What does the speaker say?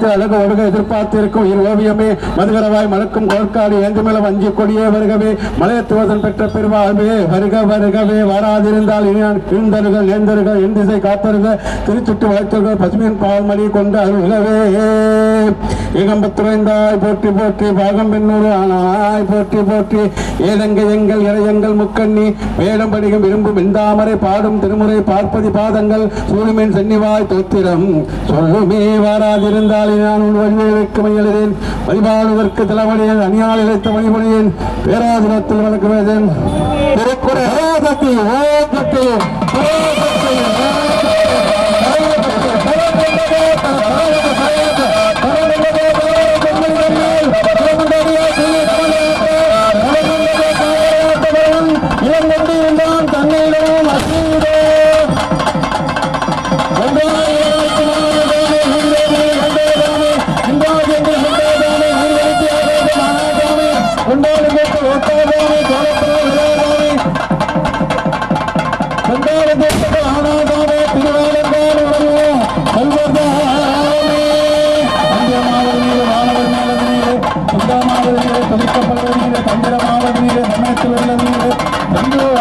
காலத்தில் அழகு ஒழுக எதிர்பார்த்திருக்கும் இரு ஓவியமே மதுகரவாய் மலக்கும் கோர்க்காடு ஏந்துமேல வஞ்சி கொடியே வருகவே மலையத்துவதன் பெற்ற பெருவாழ்வே வருக வருகவே வராதிருந்தால் இந்தருகள் நேர்ந்தருகள் என் திசை காத்தருக திருச்சுட்டு வளர்த்தர்கள் பசுமையின் பால்மணி கொண்டு அருகவே ஏகம்பத்துறைந்தாய் போற்றி போற்றி பாகம் பெண்ணூறு ஆனாய் போற்றி போற்றி ஏதங்க எங்கள் இறையங்கள் முக்கண்ணி வேடம் படிகம் விரும்பும் வெந்தாமரை பாடும் திருமுறை பார்ப்பதி பாதங்கள் சூரியமின் சென்னிவாய் தோத்திரம் சொல்லுமே வாராதிருந்தால் நான் உன் வழியை வைக்க முயலுதேன் வழிபாடுவதற்கு தலைவலியன் அணியால் இழைத்த வழிமொழியேன் பேராதிரத்தில் வழங்குவேன் திருக்குறை தந்திரமாவது நீர் சமயத்தில் உள்ள நீர்